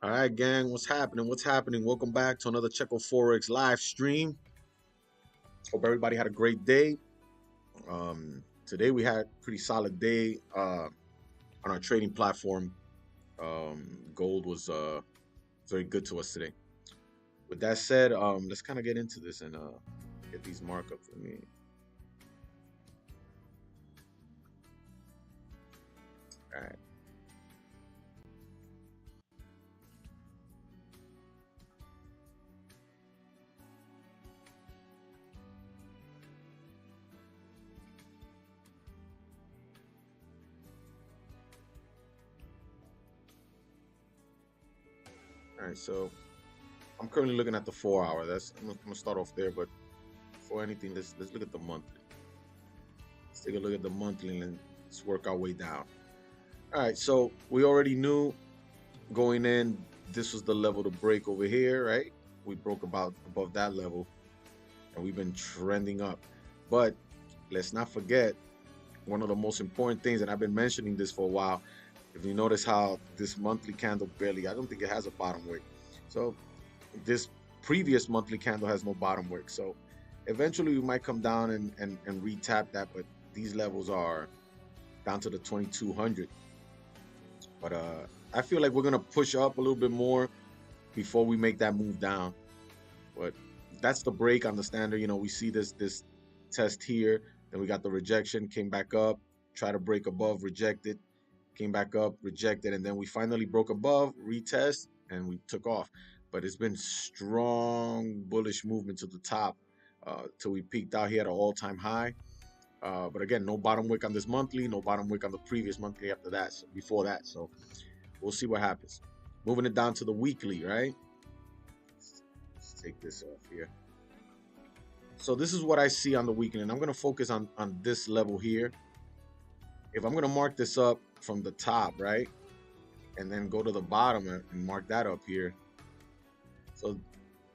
All right, gang, what's happening? What's happening? Welcome back to another Checo Forex live stream. Hope everybody had a great day. Today we had a pretty solid day on our trading platform. Gold was very good to us today. With that said, let's kind of get into this and get these markups for me. All right. All right. So I'm currently looking at the 4 hour. I'm gonna start off there, but before anything, let's look at the monthly. Let's take a look at the monthly and let's work our way down. All right, so we already knew going in, this was the level to break over here, right? We broke about above that level, and we've been trending up. But let's not forget one of the most important things, and I've been mentioning this for a while. If you notice how this monthly candle barely, I don't think it has a bottom wick. So this previous monthly candle has no bottom wick. So eventually we might come down and retap that, but these levels are down to the 2200. But I feel like we're gonna push up a little bit more before we make that move down. But that's the break on the standard. You know, we see this test here, then we got the rejection, came back up, try to break above, rejected, came back up, rejected, and then we finally broke above, retest, and we took off. But it's been strong bullish movement to the top till we peaked out here at an all-time high. But again, no bottom wick on this monthly, no bottom wick on the previous monthly after that, so before that. So we'll see what happens. Moving it down to the weekly, right? Let's take this off here. So this is what I see on the weekly, and I'm going to focus on this level here. If I'm going to mark this up from the top, right, and then go to the bottom and mark that up here. So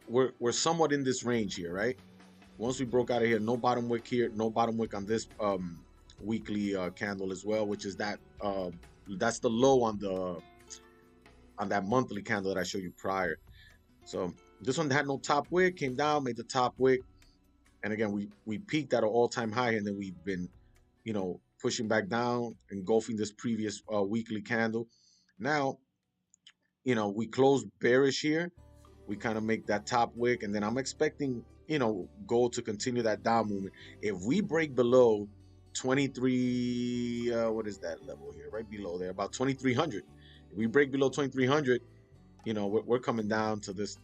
we're somewhat in this range here, right? Once we broke out of here, no bottom wick here, no bottom wick on this weekly candle as well, which is that's the low on that monthly candle that I showed you prior. So this one had no top wick, came down, made the top wick, and again we peaked at an all-time high, and then we've been, pushing back down, engulfing this previous weekly candle. Now, we closed bearish here. We kind of make that top wick, and then I'm expecting, gold to continue that down movement. If we break below 23, what is that level here? Right below there, about 2300. If we break below 2300, we're coming down to this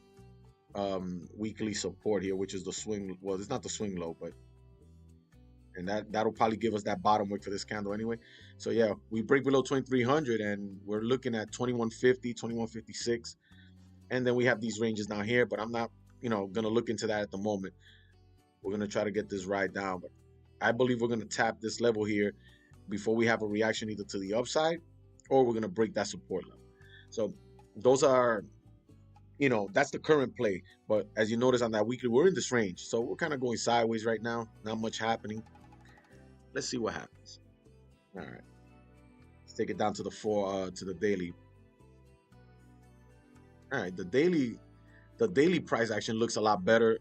weekly support here, which is the swing. Well, it's not the swing low, but and that'll probably give us that bottom wick for this candle anyway. So yeah, we break below 2300 and we're looking at 2150, 2156, and then we have these ranges down here. But I'm not, gonna look into that at the moment. We're gonna try to get this ride down, but I believe we're gonna tap this level here before we have a reaction either to the upside or we're gonna break that support level. So those are, that's the current play. But as you notice on that weekly, we're in this range, so we're kind of going sideways right now. Not much happening. Let's see what happens. All right, let's take it down to the daily. All right, the daily price action looks a lot better,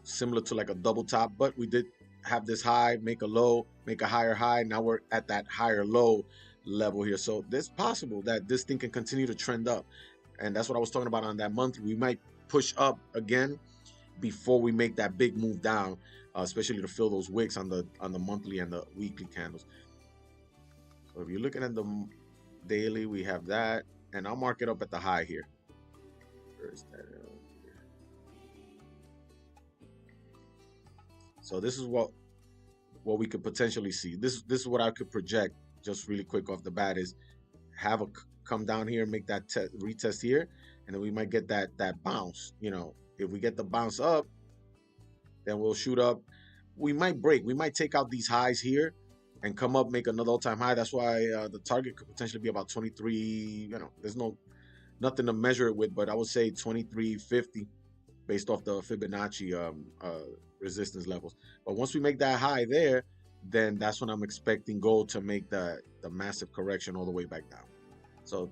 similar to like a double top, but we did have this high, make a low, make a higher high. Now we're at that higher low level here. So it's possible that this thing can continue to trend up. And that's what I was talking about on that monthly. We might push up again before we make that big move down, especially to fill those wicks on the monthly and the weekly candles. So if you're looking at the daily, we have that, and I'll mark it up at the high here. Where is that? So this is what we could potentially see. This is what I could project just really quick off the bat is have a come down here, make that retest here, and then we might get that bounce. If we get the bounce up, then we'll shoot up. We might break. We might take out these highs here and come up, make another all-time high. That's why the target could potentially be about 23. There's nothing to measure it with, but I would say 2350 based off the Fibonacci resistance levels. But once we make that high there, then that's when I'm expecting gold to make the massive correction all the way back down. So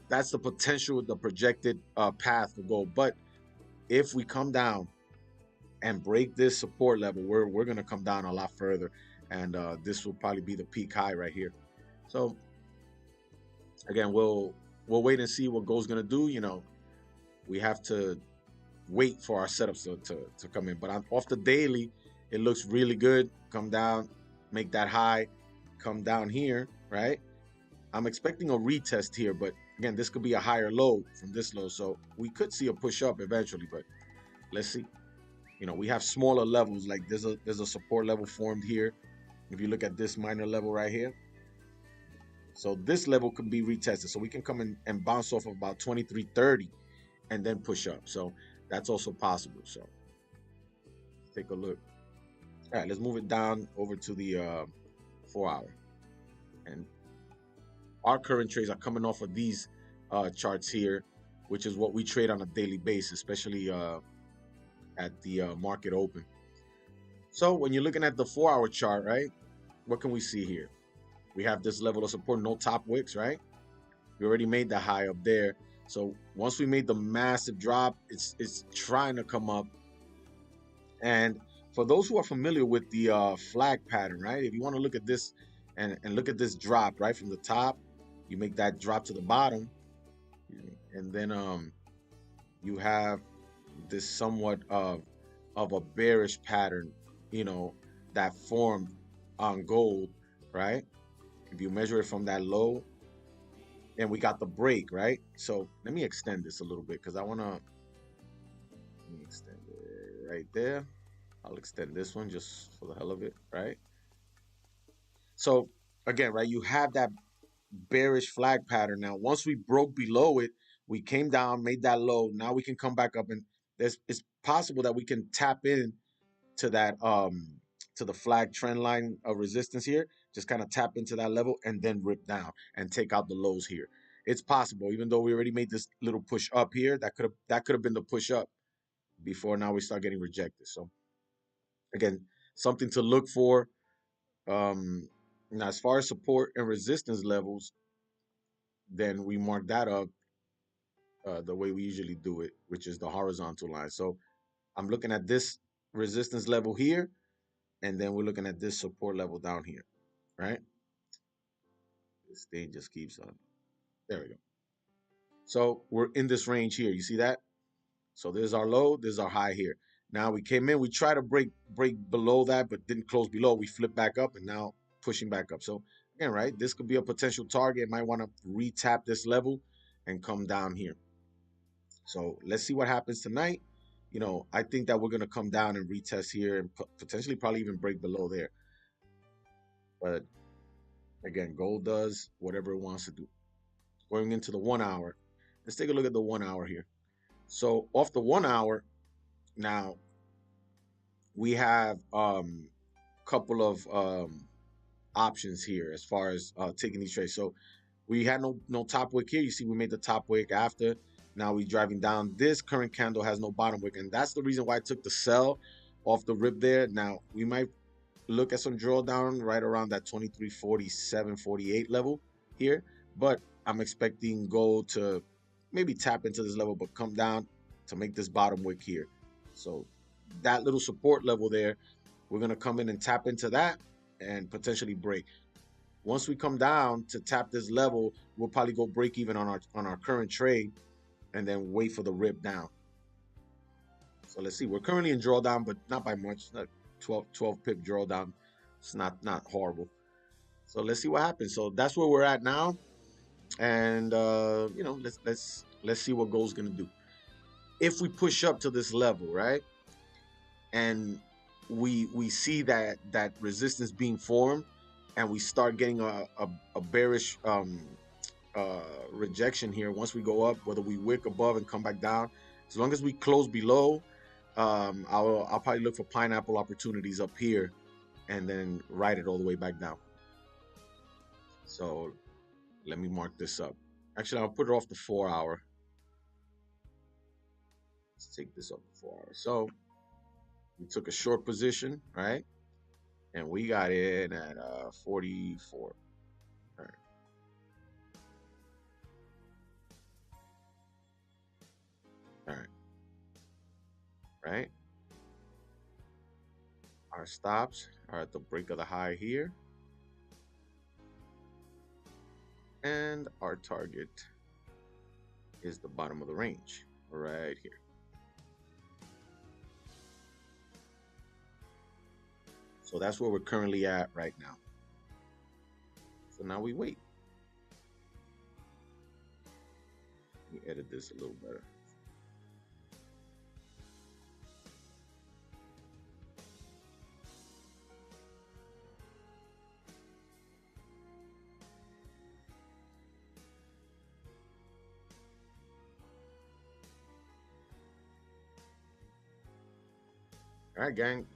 that's the potential, the projected path for gold. But if we come down and break this support level, we're gonna come down a lot further, and this will probably be the peak high right here. So again, we'll wait and see what gold's gonna do. You know, we have to wait for our setups to come in. But off the daily, it looks really good. Come down, make that high, come down here, right? I'm expecting a retest here, but again, this could be a higher low from this low, so we could see a push up eventually. But let's see. You know, we have smaller levels. Like there's a support level formed here. If you look at this minor level right here, so this level could be retested. So we can come in and bounce off of about 23.30 and then push up. So that's also possible. So take a look. All right, let's move it down over to the 4 hour. And our current trades are coming off of these charts here, which is what we trade on a daily basis, especially at the market open. So when you're looking at the 4 hour chart, right, what can we see here? We have this level of support, no top wicks, right? We already made the high up there. So once we made the massive drop, it's trying to come up. And for those who are familiar with the flag pattern, right? If you want to look at this and look at this drop, right, from the top, you make that drop to the bottom, and then you have this somewhat of a bearish pattern, you know, that formed on gold, right? If you measure it from that low, and we got the break, right? So let me extend this a little bit because I want to extend it right there. I'll extend this one just for the hell of it, right? So again, right, you have that bearish flag pattern. Now, once we broke below it, we came down, made that low. Now we can come back up, and it's possible that we can tap in to that to the flag trend line of resistance here. Just kind of tap into that level and then rip down and take out the lows here. It's possible, even though we already made this little push up here, that could have been the push up before now we start getting rejected. So again, something to look for. Now, as far as support and resistance levels, then we mark that up the way we usually do it, which is the horizontal line. So I'm looking at this resistance level here, and then we're looking at this support level down here, right? This thing just keeps on. There we go. So we're in this range here. You see that? So there's our low, there's our high here. Now we came in, we try to break below that, but didn't close below. We flip back up and now pushing back up. So again, right, this could be a potential target. Might want to retap this level and come down here. So let's see what happens tonight. You know, I think that we're going to come down and retest here and potentially probably even break below there. But again, gold does whatever it wants to do. Going into the 1 hour, let's take a look at the 1 hour here. So off the 1 hour, now we have couple of options here as far as taking these trades. So we had no top wick here. You see, we made the top wick after. Now we're driving down. This current candle has no bottom wick, and that's the reason why I took the sell off the rip there. Now we might look at some drawdown right around that 23.47, 48 level here, but I'm expecting gold to maybe tap into this level, but come down to make this bottom wick here. So that little support level there, we're going to come in and tap into that and potentially break. Once we come down to tap this level, we'll probably go break even on our current trade and then wait for the rip down. So let's see. We're currently in drawdown, but not by much. Not 12 pip drawdown. It's not horrible. So let's see what happens. So that's where we're at now, and you know, let's see what gold's gonna do. If we push up to this level, right, and we see that resistance being formed, and we start getting a bearish rejection here. Once we go up, whether we wick above and come back down, as long as we close below, I'll probably look for pineapple opportunities up here and then ride it all the way back down. So let me mark this up. Actually, I'll put it off the 4 hour. Let's take this up to 4 hours. So we took a short position, right? And we got in at 44. All right. All right. Right. Our stops are at the break of the high here. And our target is the bottom of the range right here. So that's where we're currently at right now. So now we wait. Let me edit this a little better. All right, gang.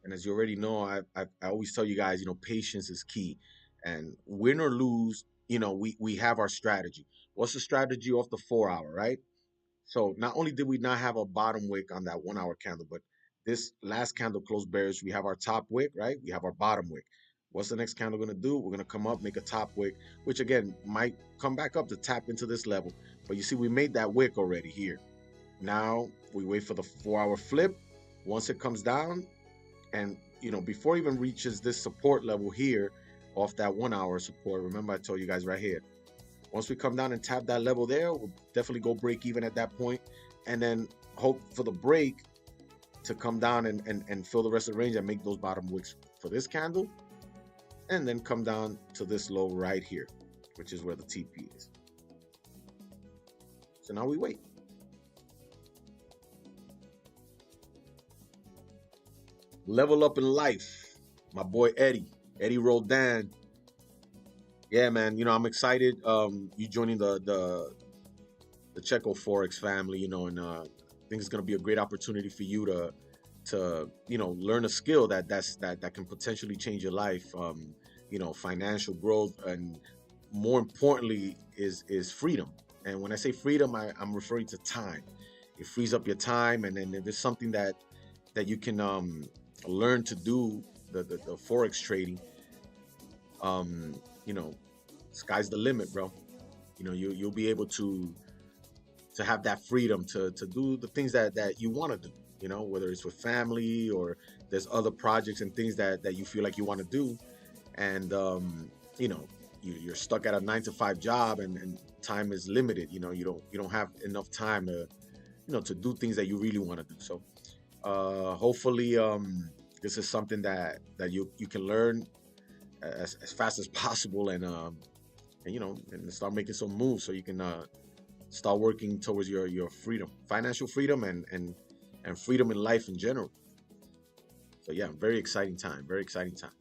And as you already know, I always tell you guys, patience is key. And win or lose, we have our strategy. What's the strategy off the 4 hour, right? So not only did we not have a bottom wick on that 1 hour candle, but this last candle closed bearish. We have our top wick, right? We have our bottom wick. What's the next candle going to do? We're going to come up, make a top wick, which again might come back up to tap into this level. But you see, we made that wick already here. Now we wait for the 4 hour flip. Once it comes down, and before it even reaches this support level here off that 1 hour support, remember I told you guys right here, once we come down and tap that level there, we'll definitely go break even at that point, and then hope for the break to come down and fill the rest of the range and make those bottom wicks for this candle, and then come down to this low right here, which is where the TP is. So now we wait. Level up in life, my boy Eddie Roldan. Yeah, man, I'm excited. You joining the Checo Forex family, and I think it's gonna be a great opportunity for you to learn a skill that can potentially change your life. Financial growth, and more importantly is freedom. And when I say freedom, I'm referring to time. It frees up your time, and then if it's something that you can learn to do, the forex trading, um, you know, sky's the limit, bro. You'll be able to have that freedom to do the things that you want to do. Whether it's with family or there's other projects and things that you feel like you want to do, and you're stuck at a 9 to 5 job, and time is limited. You don't have enough time to do things that you really want to do. So hopefully this is something that you can learn as fast as possible, and and start making some moves so you can start working towards your freedom, financial freedom, and freedom in life in general. So yeah, very exciting time. Very exciting time.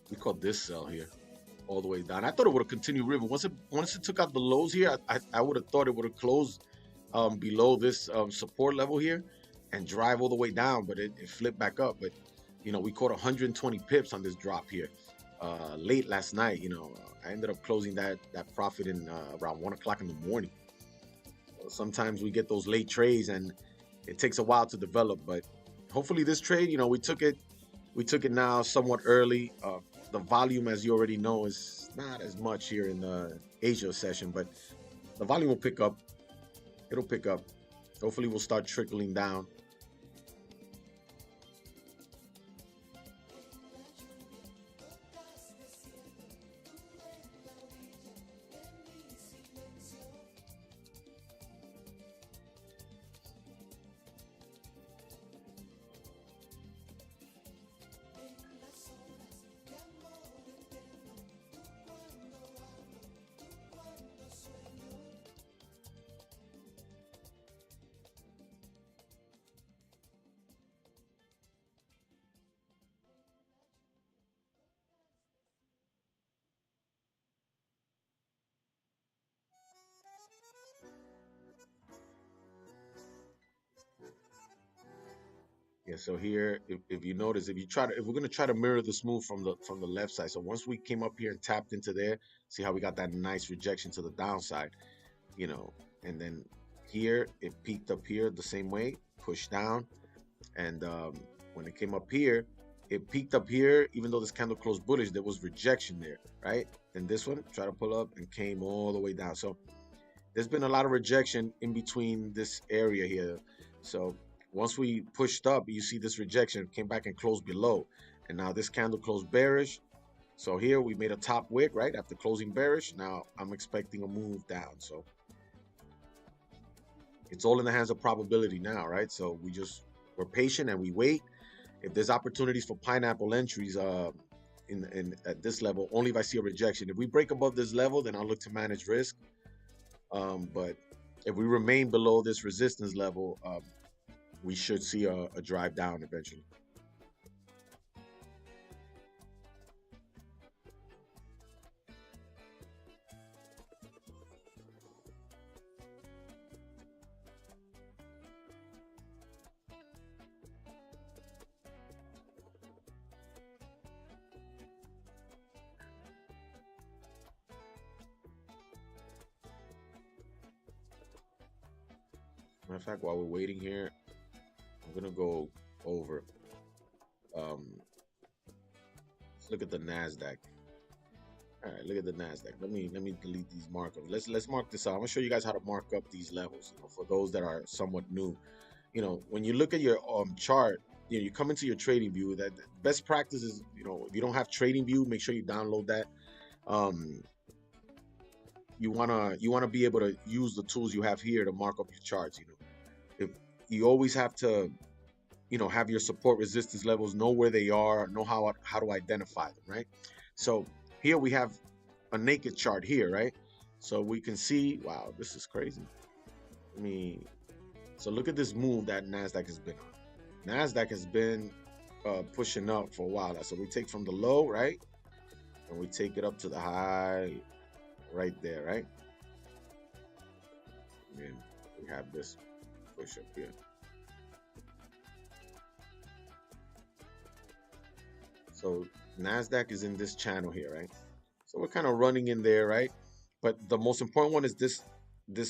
We caught this sell here all the way down. I thought it would have continued river. Once it took out the lows here, I would have thought it would have closed below this support level here and drive all the way down, but it flipped back up. But we caught 120 pips on this drop here late last night. I ended up closing that profit in around 1 o'clock in the morning. So sometimes we get those late trades, and it takes a while to develop. But hopefully this trade, we took it now somewhat early. The volume, as you already know, is not as much here in the Asia session, but the volume will pick up. It'll pick up. Hopefully we'll start trickling down. Yeah, so here, if you notice, if we're gonna try to mirror this move from the left side. So once we came up here and tapped into there, see how we got that nice rejection to the downside, you know, and then here it peaked up here the same way, pushed down, and when it came up here, it peaked up here. Even though this candle closed bullish, there was rejection there, right? And this one tried to pull up and came all the way down. So there's been a lot of rejection in between this area here. So once we pushed up, you see this rejection came back and closed below. And now this candle closed bearish. So here we made a top wick, right? After closing bearish. Now I'm expecting a move down. So it's all in the hands of probability now, right? So we're patient and we wait. If there's opportunities for pineapple entries in at this level, only if I see a rejection. If we break above this level, then I'll look to manage risk. But if we remain below this resistance level, we should see a drive down eventually. Matter of fact, while we're waiting here, I'm gonna go over. Let's look at the Nasdaq. All right, look at the Nasdaq. Let me delete these markups. Let's mark this out. I'm gonna show you guys how to mark up these levels. For those that are somewhat new, when you look at your chart, you come into your trading view. That best practice is, if you don't have trading view, make sure you download that. You wanna be able to use the tools you have here to mark up your charts. If you always have to, have your support resistance levels, know where they are, know how to identify them, right? So here we have a naked chart here, right? So we can see, wow, this is crazy. So look at this move that Nasdaq has been on. Nasdaq has been pushing up for a while now. So we take from the low, right? And we take it up to the high right there, right? And we have this push up here. So Nasdaq is in this channel here, right? So we're kind of running in there, right? But the most important one is this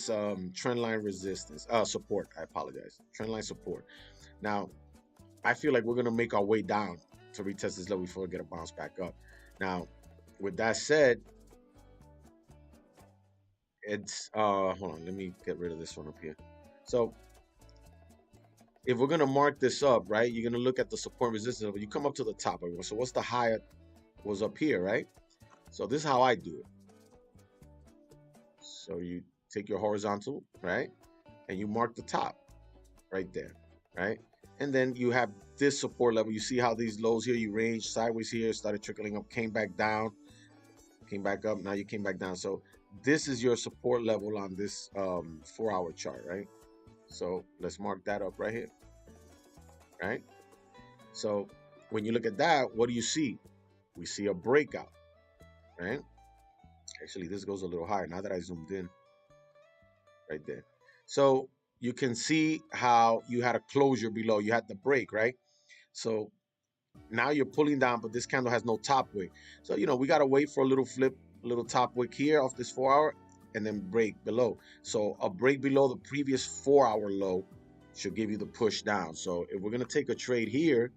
trend line resistance, support. I apologize, trend line support. Now, I feel like we're gonna make our way down to retest this level before we get a bounce back up. Now, with that said, it's hold on, let me get rid of this one up here. So if we're gonna mark this up, right, you're gonna look at the support resistance level. You come up to the top. So what's the high was up here, right? So this is how I do it. So you take your horizontal, right, and you mark the top right there, right? And then you have this support level. You see how these lows here, you range sideways here, started trickling up, came back down, came back up, now you came back down. So this is your support level on this 4-hour chart, right? So let's mark that up right here, right? So when you look at that, what do you see? We see a breakout, right? Actually, this goes a little higher now that I zoomed in right there. So you can see how you had a closure below. You had the break, right? So now you're pulling down, but this candle has no top wick. So, we got to wait for a little flip, a little top wick here off this 4-hour and then break below. So a break below the previous 4-hour low should give you the push down. So if we're going to take a trade here,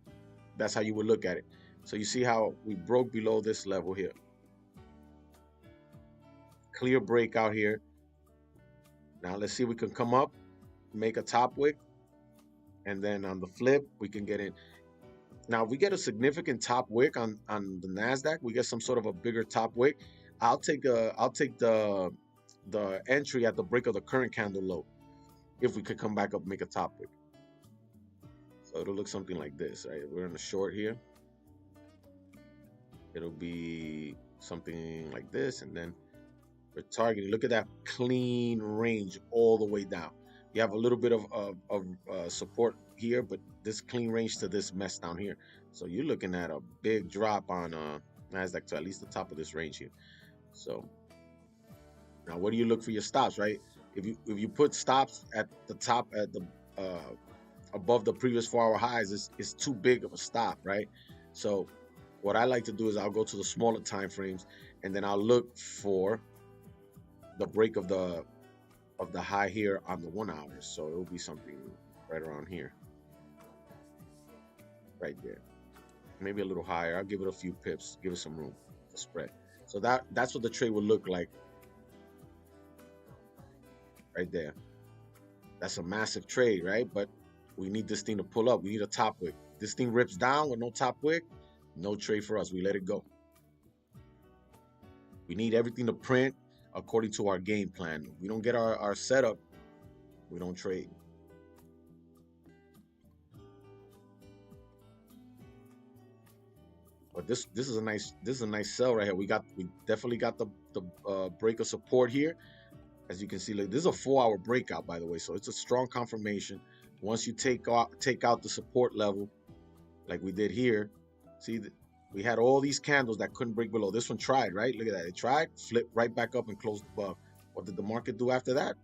that's how you would look at it. So you see how we broke below this level here. Clear breakout here. Now let's see if we can come up, make a top wick, and then on the flip, we can get in. Now, if we get a significant top wick on the Nasdaq, we get some sort of a bigger top wick. I'll take the entry at the break of the current candle low, if we could come back up, make a top wick. So it'll look something like this, right? We're in a short here. It'll be something like this, and then we're targeting. Look at that clean range all the way down. You have a little bit of support here, but this clean range to this mess down here. So you're looking at a big drop on Nasdaq to at least the top of this range here. So now, what do you look for your stops, right? If you put stops at the top, at the above the previous 4-hour highs is too big of a stop, right? So what I like to do is I'll go to the smaller time frames, and then I'll look for the break of the high here on the 1 hour. So it'll be something right around here, right there, maybe a little higher. I'll give it a few pips, give it some room to spread. So that's what the trade would look like right there. That's a massive trade, right? But we need this thing to pull up. We need a top wick. This thing rips down with no top wick, no trade for us. We let it go. We need everything to print according to our game plan. If we don't get our setup, we don't trade. But this is a nice sell right here. We definitely got the break of support here. As you can see, like, this is a 4-hour breakout, by the way, so it's a strong confirmation. Once you take out the support level, like we did here, see, we had all these candles that couldn't break below. This one tried, right? Look at that. It tried, flipped right back up and closed above. What did the market do after that?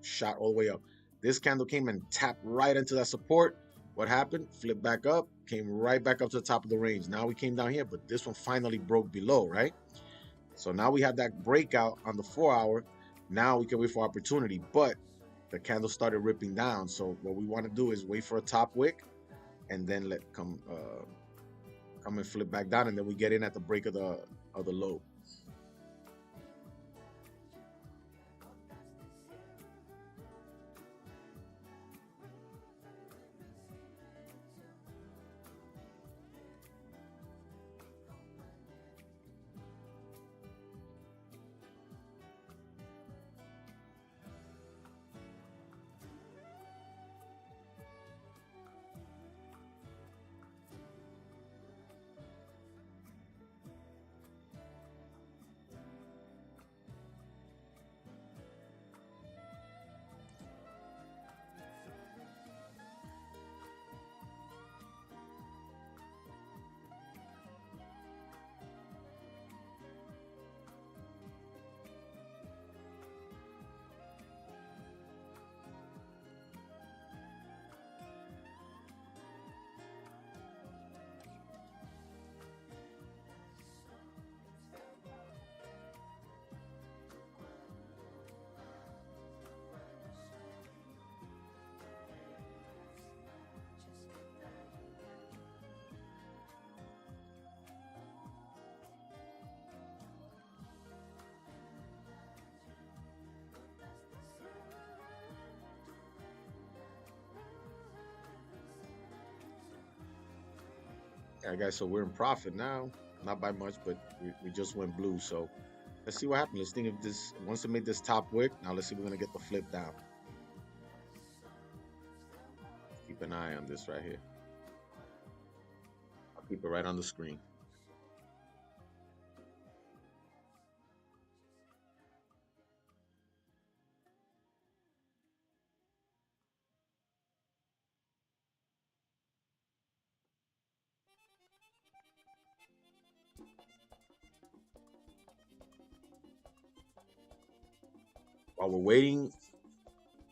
Shot all the way up. This candle came and tapped right into that support. What happened? Flipped back up, came right back up to the top of the range. Now we came down here, but this one finally broke below, right? So now we have that breakout on the 4-hour. Now we can wait for opportunity, but the candle started ripping down. So what we want to do is wait for a top wick, and then come and flip back down, and then we get in at the break of the low. Yeah, guys, so we're in profit now, not by much, but we just went blue. So let's see what happens. Let's think if this, once it made this top wick, now let's see if we're gonna get the flip down. Keep an eye on this right here. I'll keep it right on the screen. While we're waiting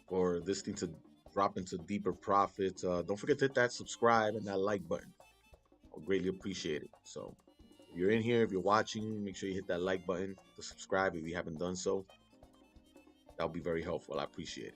for this thing to drop into deeper profits, don't forget to hit that subscribe and that like button. I'll greatly appreciate it. So if you're in here, if you're watching, make sure you hit that like button, to subscribe if you haven't done so. That'll be very helpful. I appreciate it.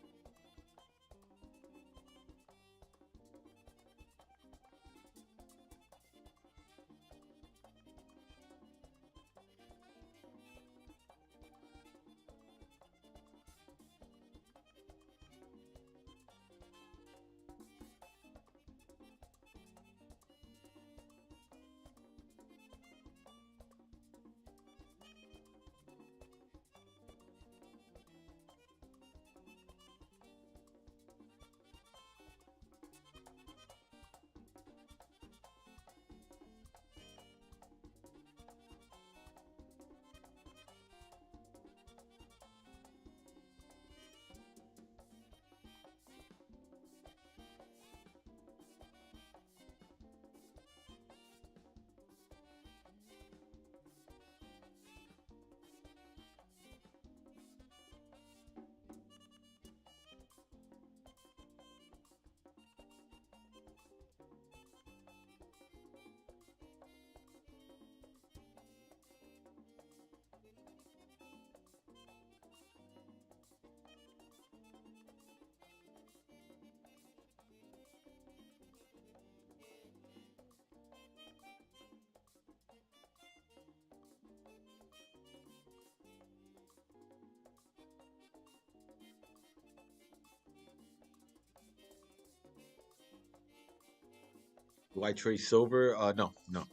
Do I trade silver? No, no.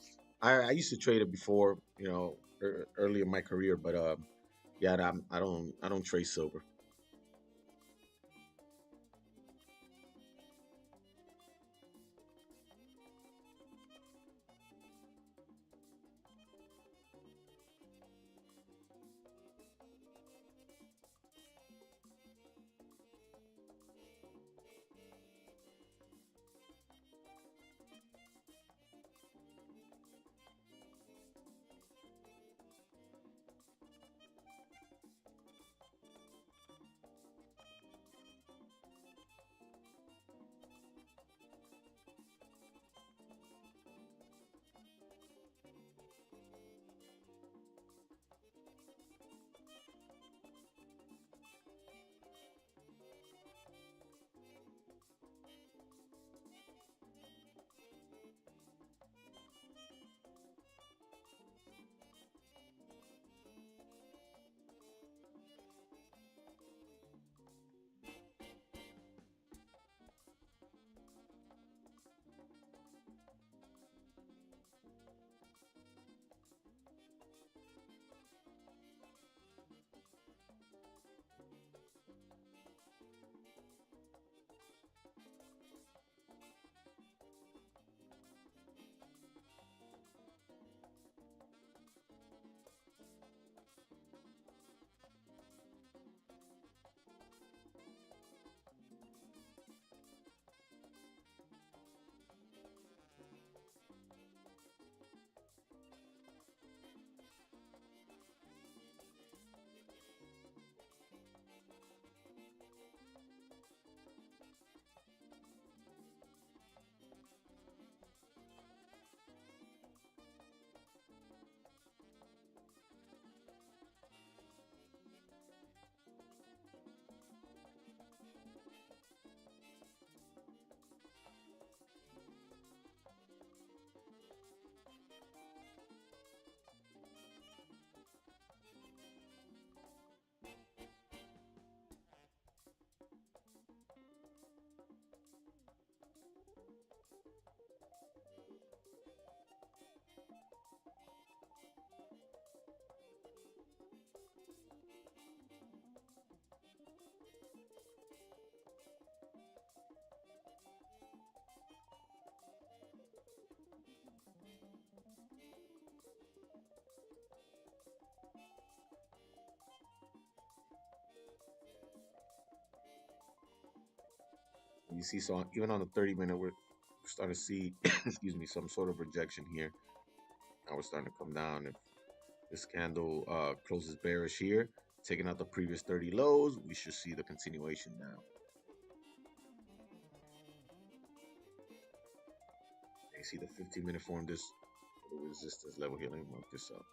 I used to trade it before, early in my career, but yeah, I don't trade silver. You see, so even on the 30-minute, we're starting to see, excuse me, some sort of rejection here. Now we're starting to come down. If this candle closes bearish here, taking out the previous 30 lows, we should see the continuation down. You see the 15-minute form this resistance level here. Let me mark this up.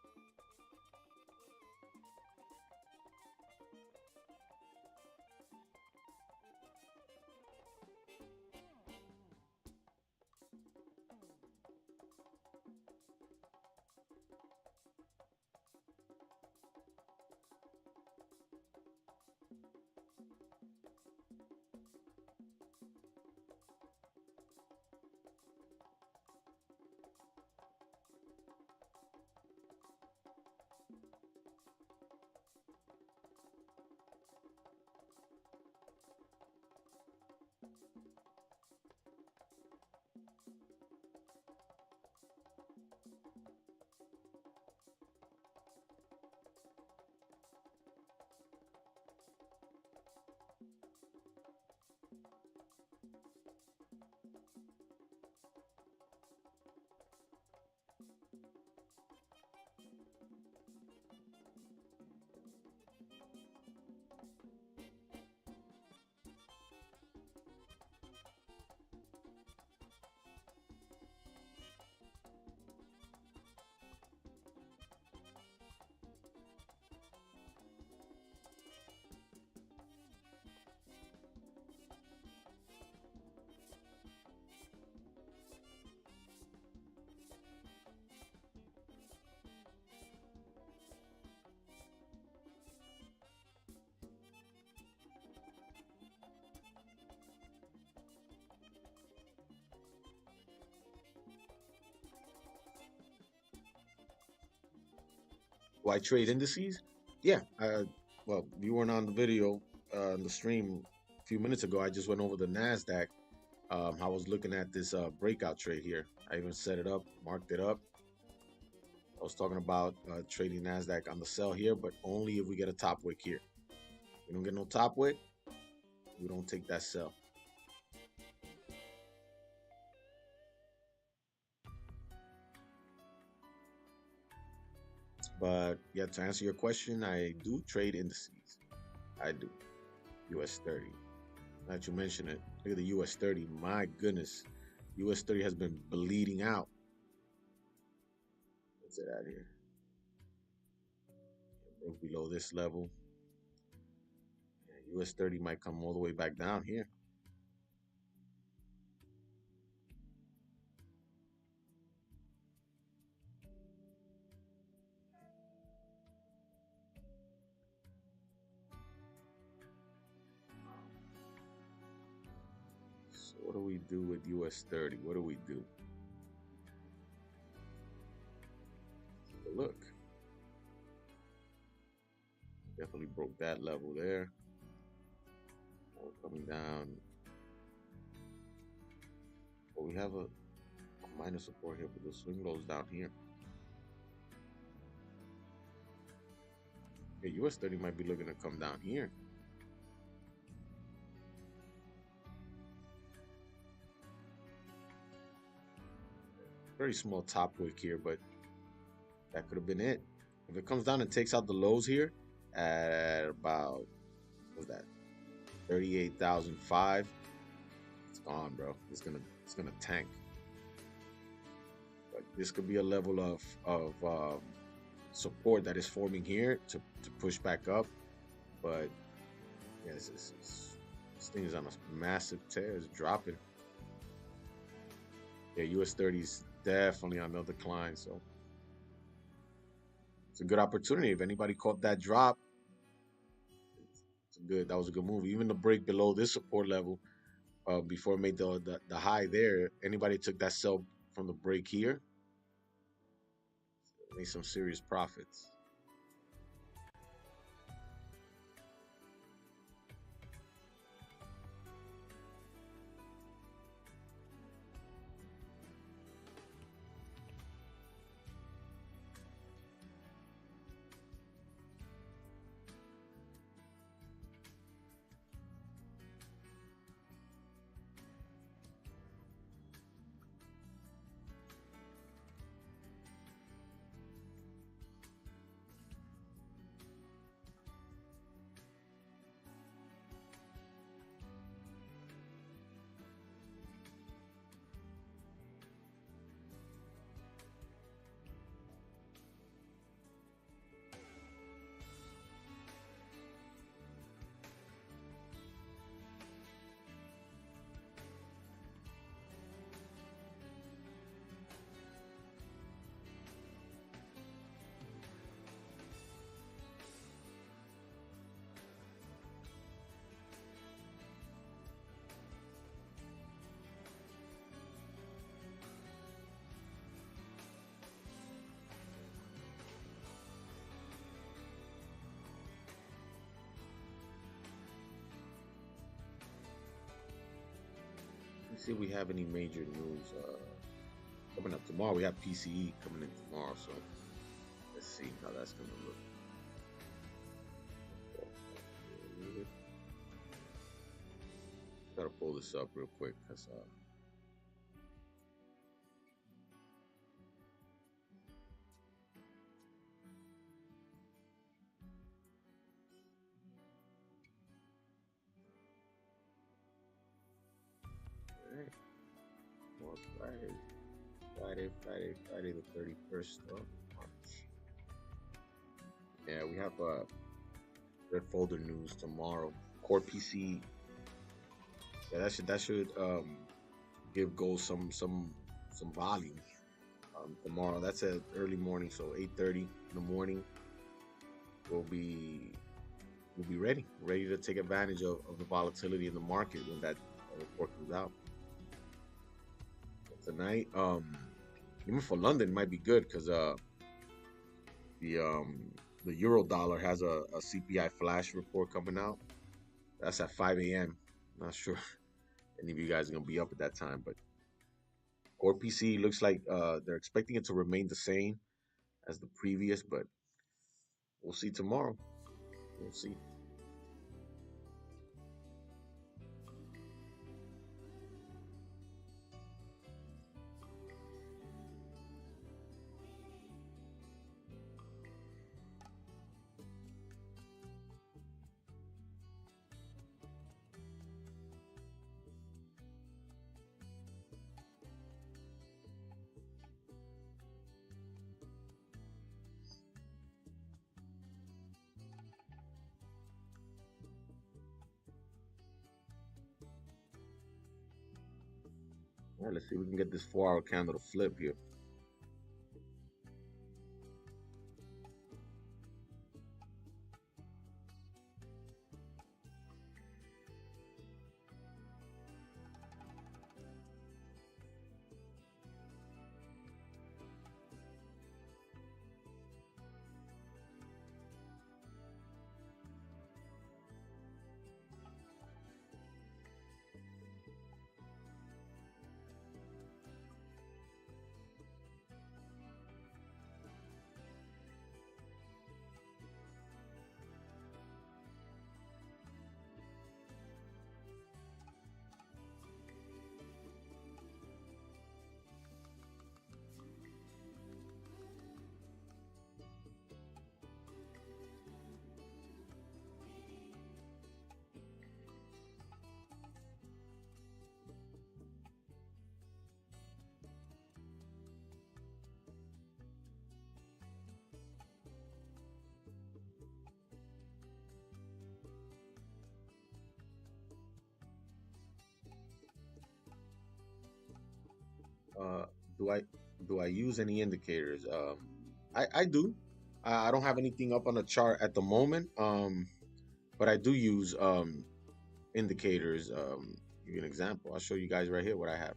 Do I trade indices? Yeah. Well, you weren't on the video, on the stream a few minutes ago. I just went over the NASDAQ. I was looking at this breakout trade here. I even set it up, marked it up. I was talking about trading NASDAQ on the sell here, but only if we get a top wick here. If we don't get no top wick, we don't take that sell. But yeah, to answer your question, I do trade indices. I do. US 30. Now that you mention it, look at the US 30. My goodness. US 30 has been bleeding out. What's it at here? It broke below this level. Yeah, US 30 might come all the way back down here. So what do we do with US 30? What do we do? Take a look. Definitely broke that level there. Coming down. Well, we have a minor support here, but the swing lows down here. Okay, US 30 might be looking to come down here. Very small top wick here, but that could have been it. If it comes down and takes out the lows here at about, what's that, 38,005, it's gone, bro. It's gonna tank. But this could be a level of support that is forming here to push back up. But yeah, this thing is on a massive tear. It's dropping. Yeah, US 30 is definitely on the decline. So it's a good opportunity. If anybody caught that drop, that was a good move. Even the break below this support level, before it made the high there, anybody took that sell from the break here, made some serious profits. Let's see if we have any major news coming up tomorrow. We have PCE coming in tomorrow, so let's see how that's gonna look. Gotta pull this up real quick because well, Friday the 31st of March. Yeah, we have red folder news tomorrow. Core PC. Yeah, that should give gold some volume tomorrow. That's at early morning, so 8:30 in the morning. We'll be ready to take advantage of the volatility in the market when that report comes out tonight. Even for London, might be good because The um the euro dollar has a CPI flash report coming out. That's at 5 a.m. Not sure any of you guys are gonna be up at that time, but core PC looks like they're expecting it to remain the same as the previous, but we'll see tomorrow. We'll see. All right, let's see if we can get this 4 hour candle to flip here. Uh, do I do I use any indicators? I do. I don't have anything up on the chart at the moment. But I do use indicators. Give you an example. I'll show you guys right here what I have.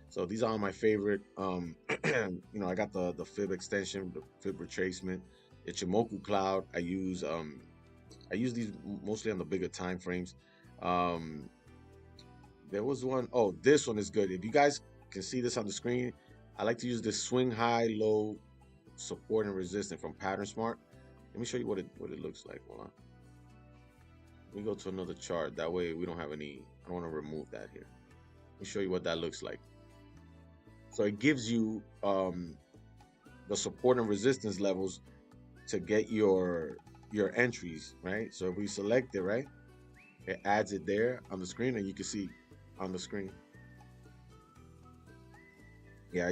So these are my favorite. I got the fib extension, the fib retracement, the Ichimoku cloud. I use these mostly on the bigger time frames. Um, there was one. Oh, this one is good. If you guys can see this on the screen, I like to use this swing high, low support and resistance from Pattern Smart. Let me show you what it looks like. Hold on. Let me go to another chart. That way we don't have any. I don't want to remove that here. Let me show you what that looks like. So it gives you the support and resistance levels to get your entries, right? So if we select it, right, it adds it there on the screen, and you can see on the screen. Yeah,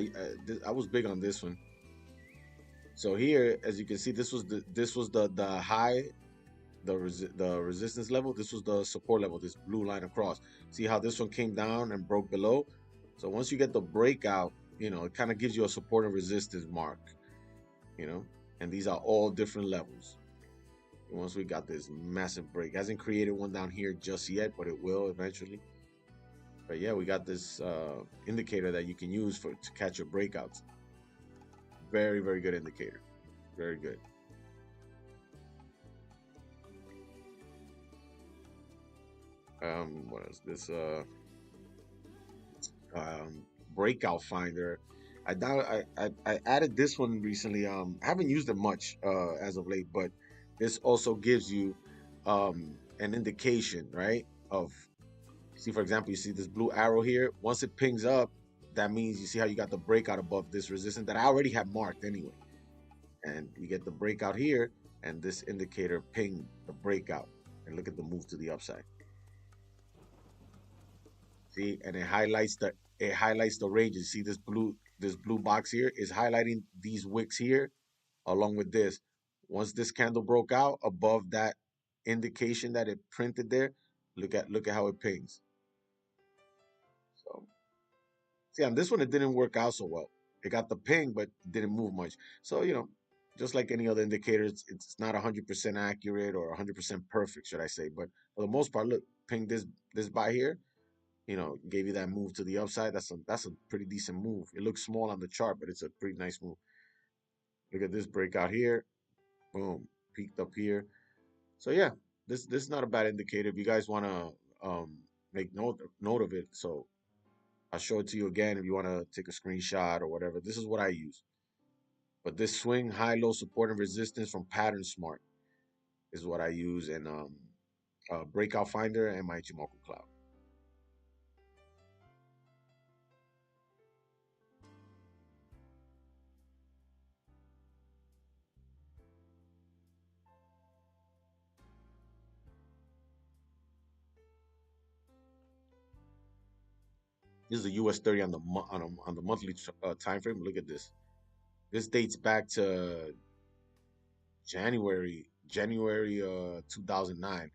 I was big on this one. So here, as you can see, this was the high, the resistance level. This was the support level. This blue line across. See how this one came down and broke below. So once you get the breakout, it kind of gives you a support and resistance mark. You know, and these are all different levels. And once we got this massive break, hasn't created one down here just yet, but it will eventually. But yeah, we got this indicator that you can use to catch your breakouts. Very, very good indicator. Very good. What is this? Breakout finder. I added this one recently. I haven't used it much as of late, but this also gives you an indication, right? Of See, for example, you see this blue arrow here. Once it pings up, that means you see how you got the breakout above this resistance that I already have marked anyway. And you get the breakout here, and this indicator ping the breakout. And look at the move to the upside. See, and it highlights the ranges. See this blue box here is highlighting these wicks here along with this. Once this candle broke out above that indication that it printed there, look at how it pings. So see, on this one, it didn't work out so well. It got the ping, but didn't move much. So, just like any other indicator, it's not 100% accurate or 100% perfect, should I say. But for the most part, look, ping this buy here, gave you that move to the upside. That's a pretty decent move. It looks small on the chart, but it's a pretty nice move. Look at this breakout here. Boom, peaked up here. So yeah, this is not a bad indicator. If you guys want to make note of it, so I'll show it to you again if you want to take a screenshot or whatever. This is what I use. But this swing high low support and resistance from Pattern Smart is what I use, and Breakout Finder and my Ichimoku Cloud. This is the US 30 on the on the monthly time frame. Look at this. This dates back to January 2009.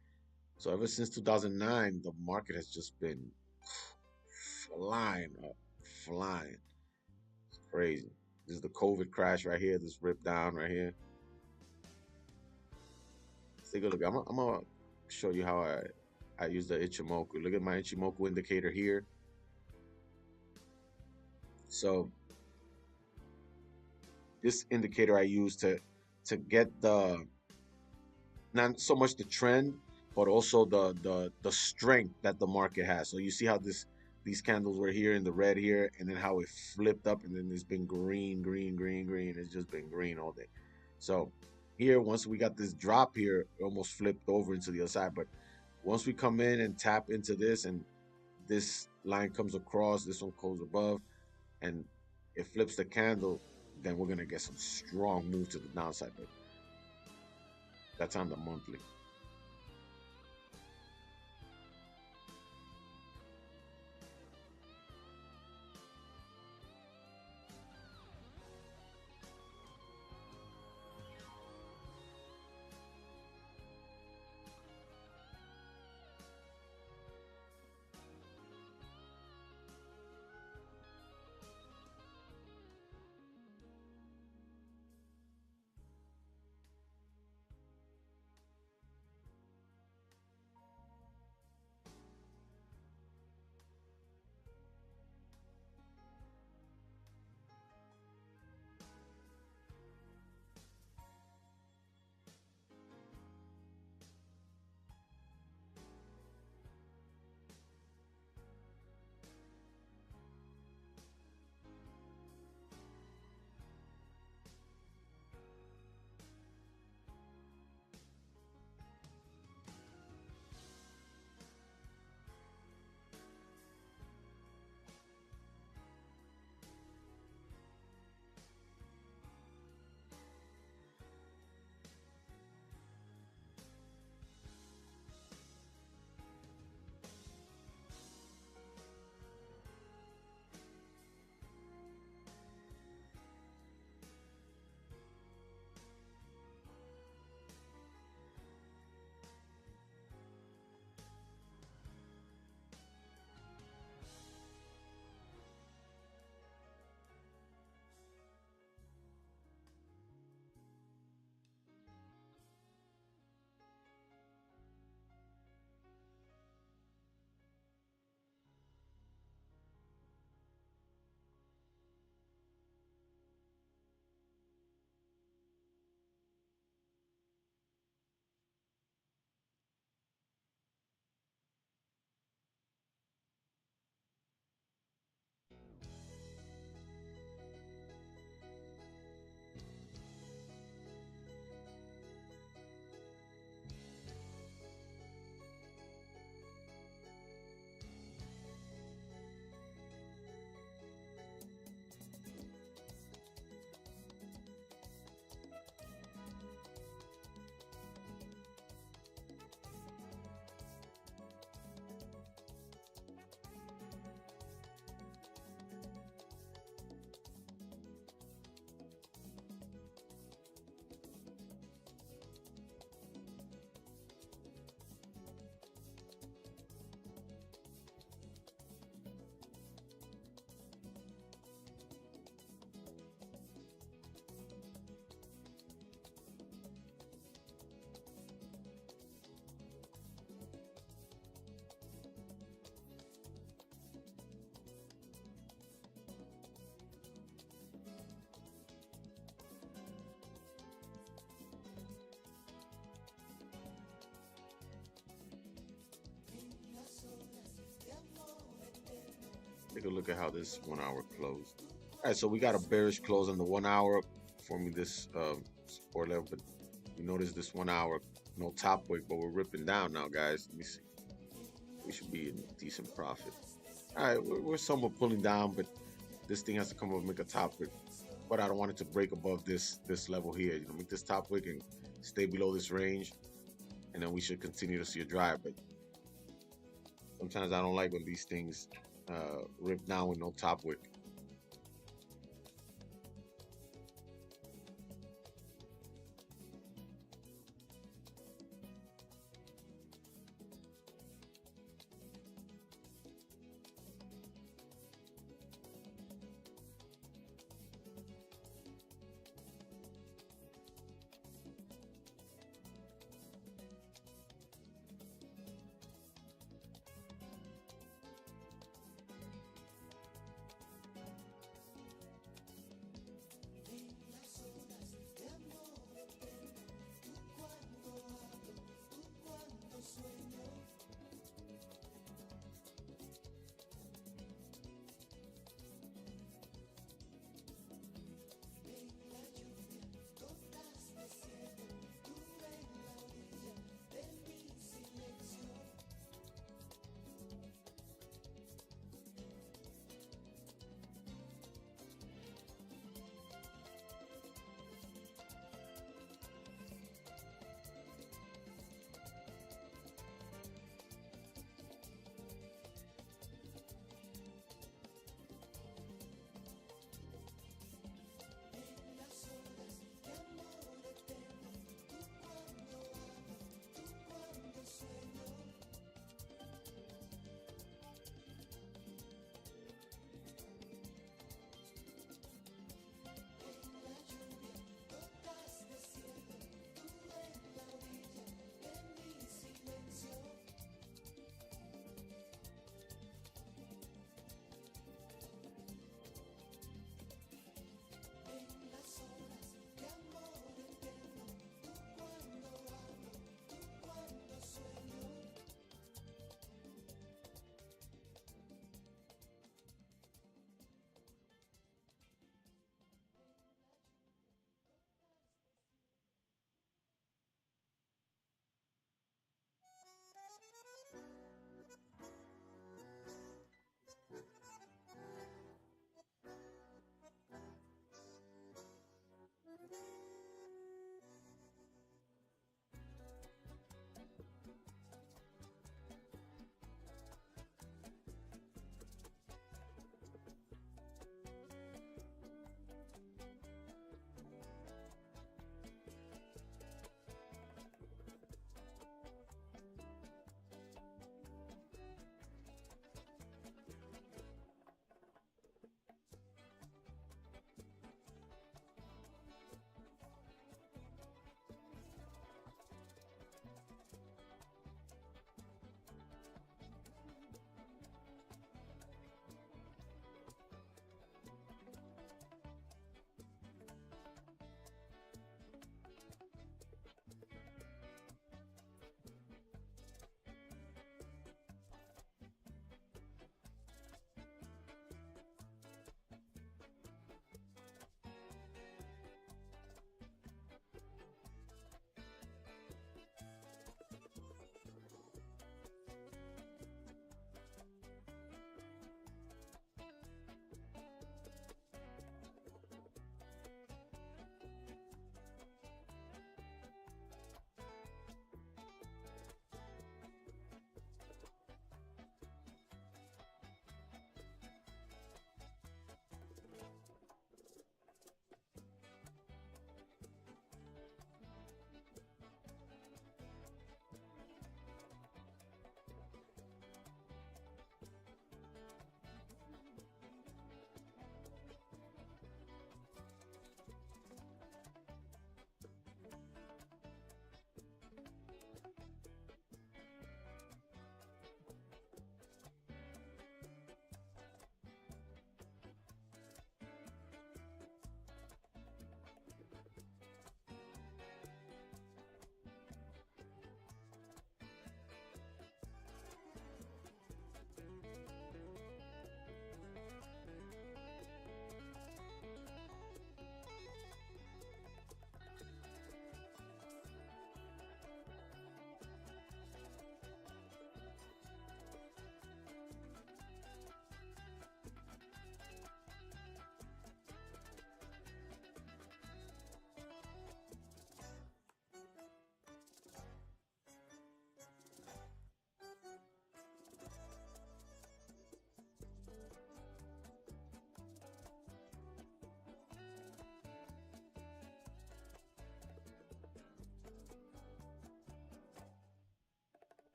So ever since 2009, the market has just been flying up, flying. It's crazy. This is the COVID crash right here. This rip down right here. Let's take a look. I'm gonna show you how I use the Ichimoku. Look at my Ichimoku indicator here. So this indicator I use to get the not so much the trend, but also the strength that the market has. So you see how these candles were here in the red here, and then how it flipped up, and then it's been green, green, green, green. It's just been green all day. So here, once we got this drop here, it almost flipped over into the other side. But once we come in and tap into this, and this line comes across, this one goes above, and it flips the candle, then we're gonna get some strong move to the downside. But that's on the monthly. take a look at how this 1 hour closed. All right, so we got a bearish close on the 1 hour, forming this support level. But you notice this 1 hour, no top wick, but we're ripping down now, guys. Let me see. We should be in decent profit. All right, we're somewhat pulling down, but this thing has to come up and make a top wick. But I don't want it to break above this level here. You know, make this top wick and stay below this range, and then we should continue to see a drive. But sometimes I don't like when these things rip down with no top wick.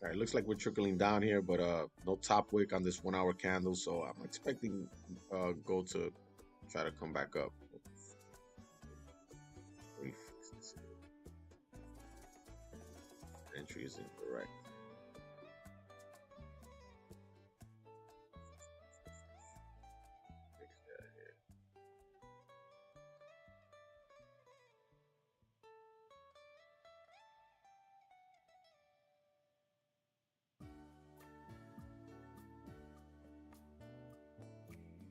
All right, looks like we're trickling down here, but no top wick on this 1 hour candle, so I'm expecting gold to try to come back up. Let me fix this here. Entry is incorrect. Fix that here.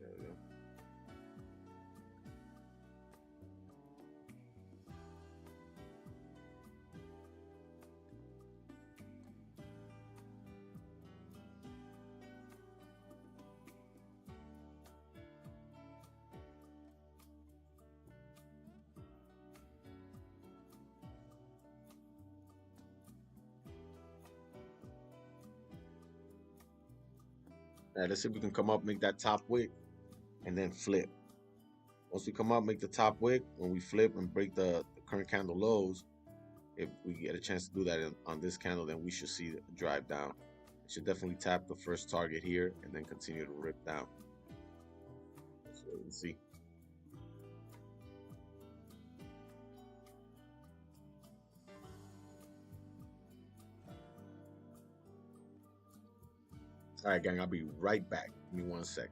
There we go. All right, let's see if we can come up, make that top wick, and then flip. Once we come up, make the top wick, when we flip and break the current candle lows, if we get a chance to do that on this candle, then we should see a drive down. It should definitely tap the first target here and then continue to rip down. Let's wait and see. All right, gang, I'll be right back. Give me 1 sec.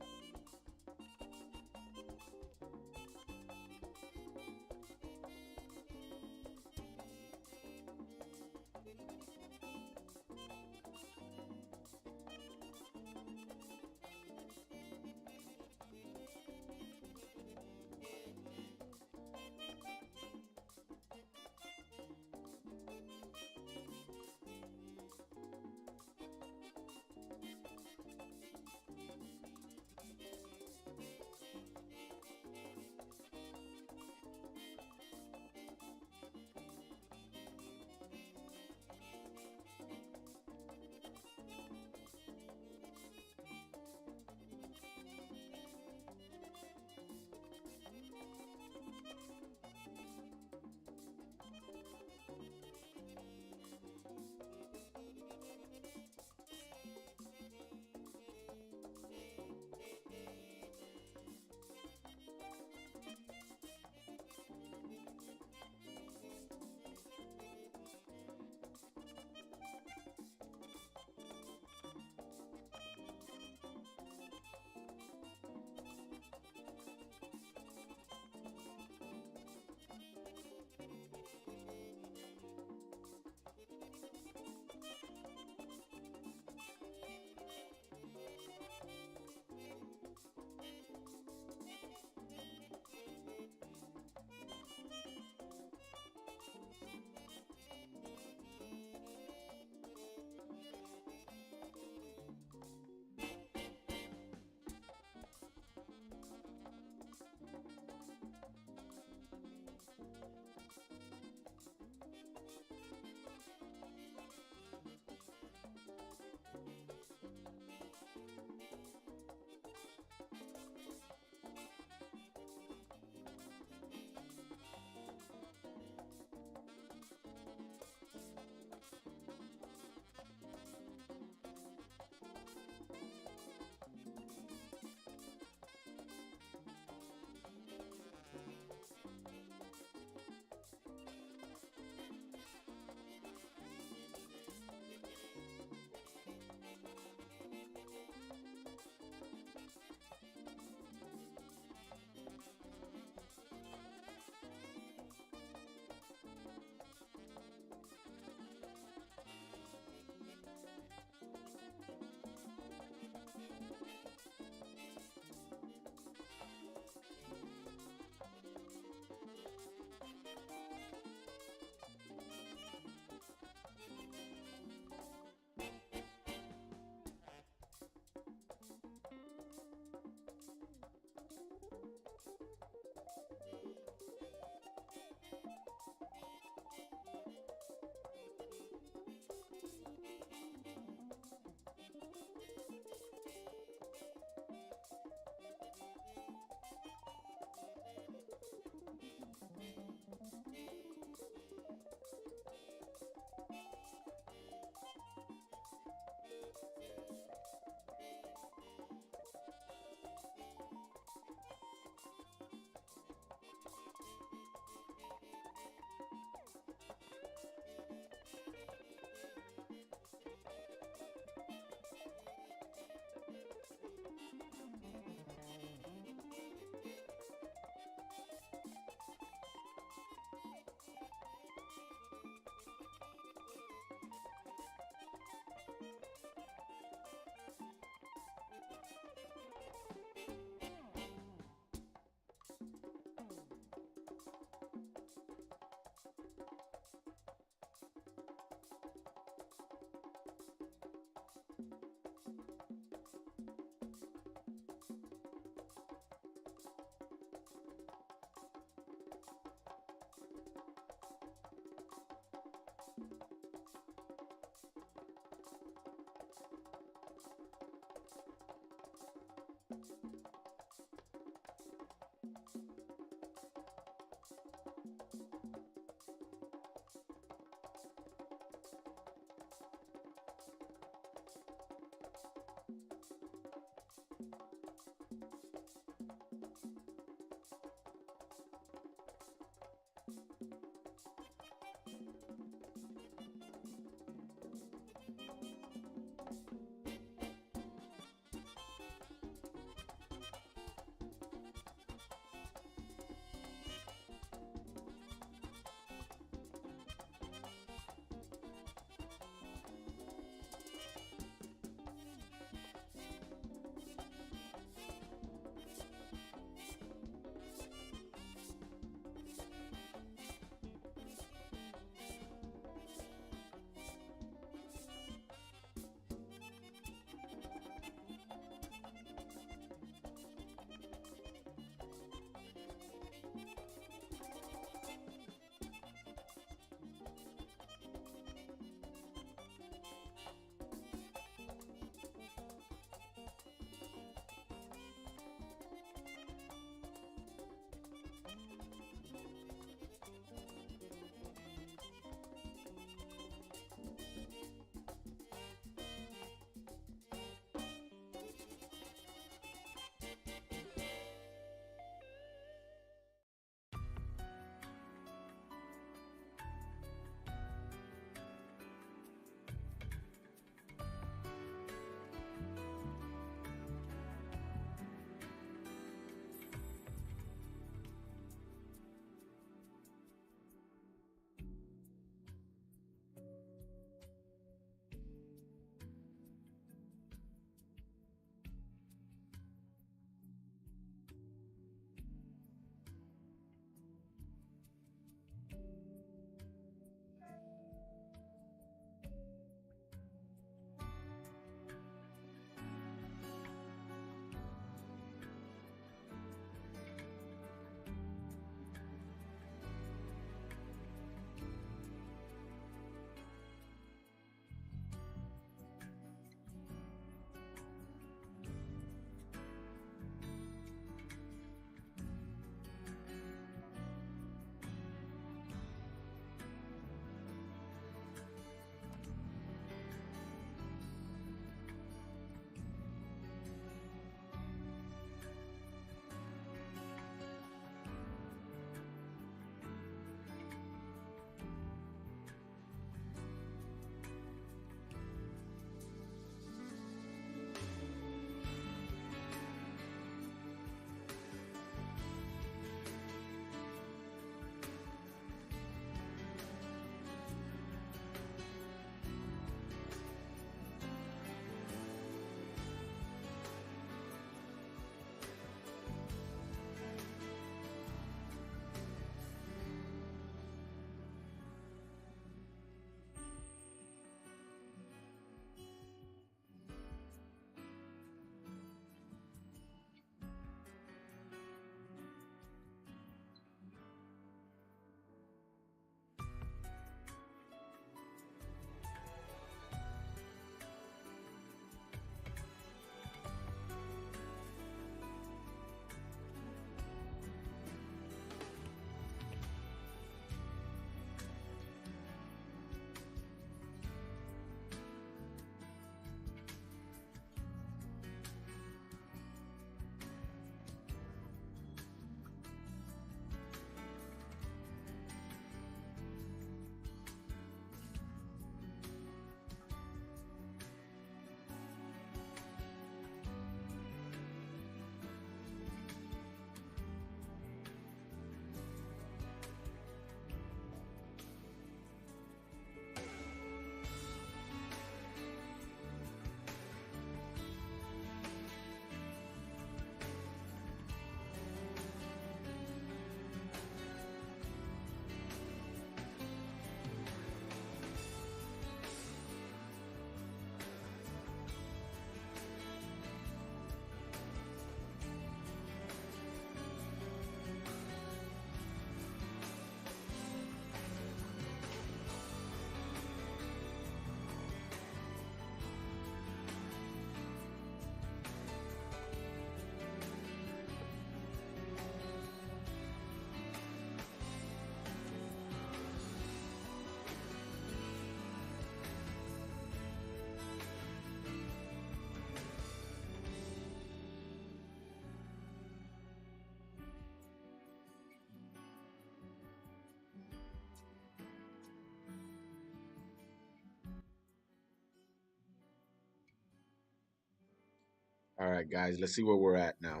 All right, guys, let's see where we're at now.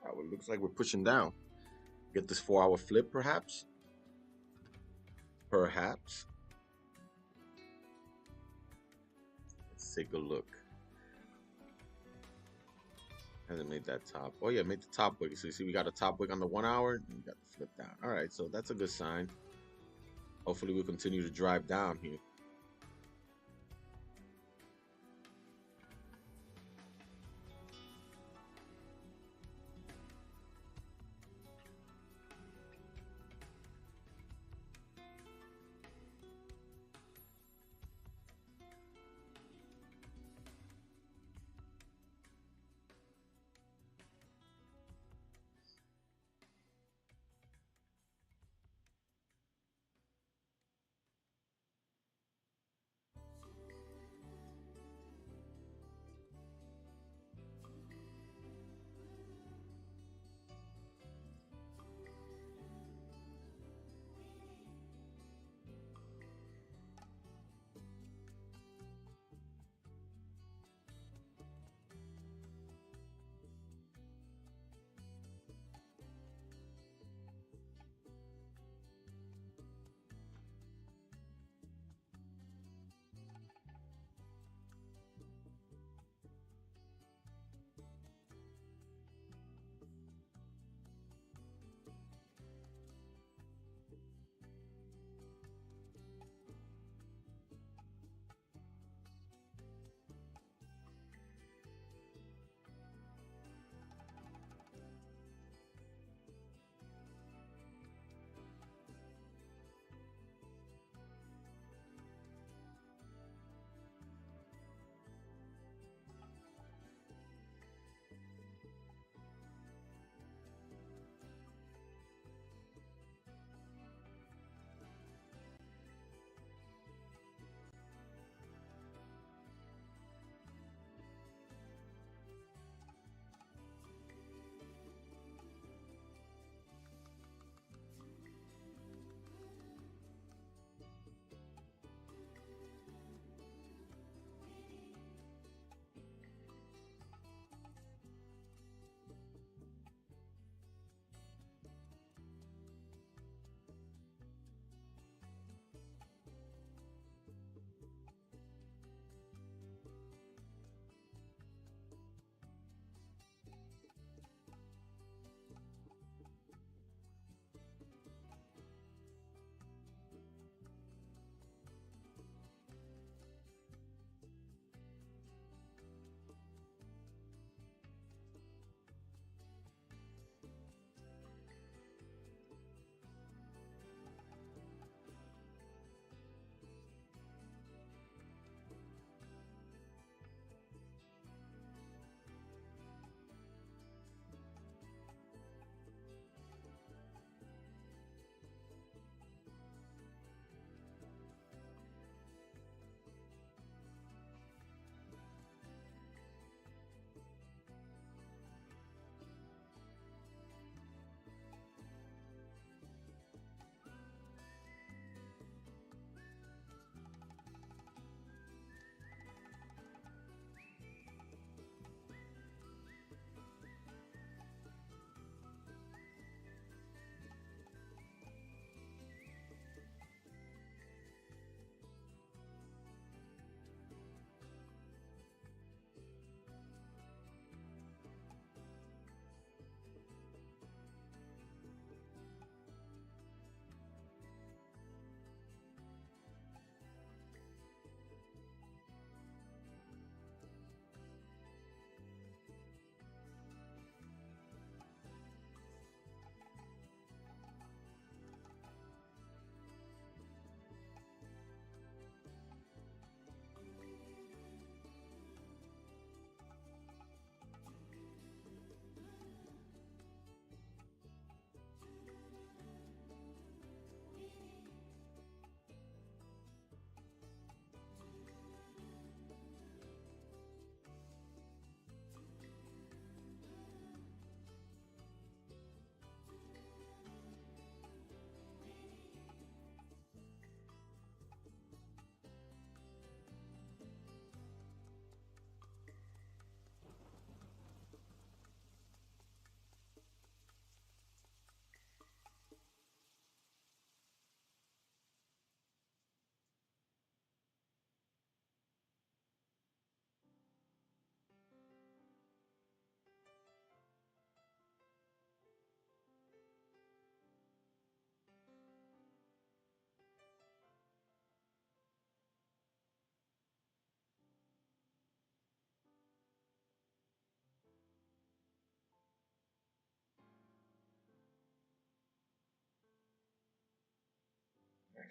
Well, it looks like we're pushing down. Get this 4-hour flip, perhaps. Perhaps. Let's take a look. Hasn't made that top. Oh yeah, made the top wick. So you see, we got a top wick on the 1 hour, and we got the flip down. All right, so that's a good sign. Hopefully, we'll continue to drive down here.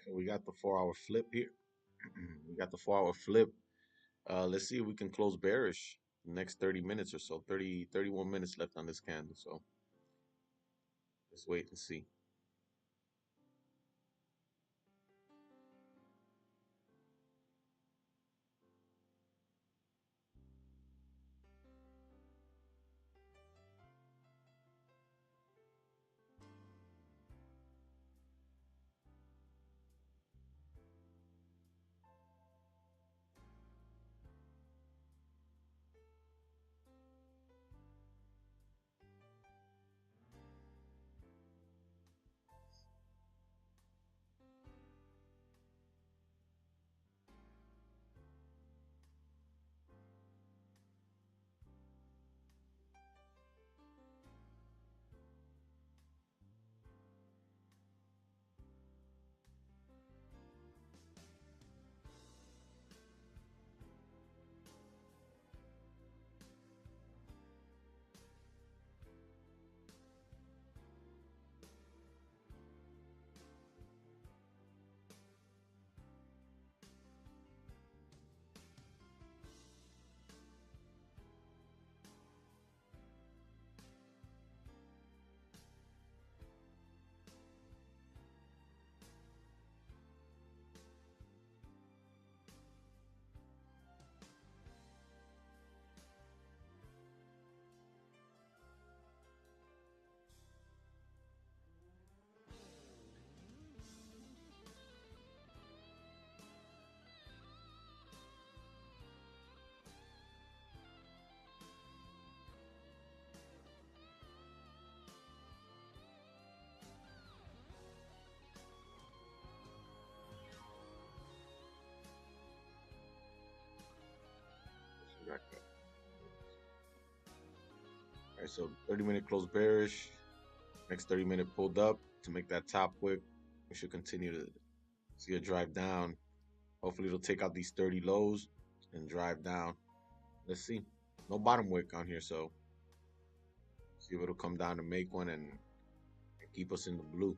So we got the 4 hour flip here. We got the 4 hour flip. Let's see if we can close bearish the next 30 minutes or so. 31 minutes left on this candle. So let's wait and see. All right, so 30-minute close bearish. Next 30-minute pulled up to make that top wick. We should continue to see a drive down. Hopefully it'll take out these 30 lows and drive down. Let's see. No bottom wick on here, so see if it'll come down to make one and keep us in the blue.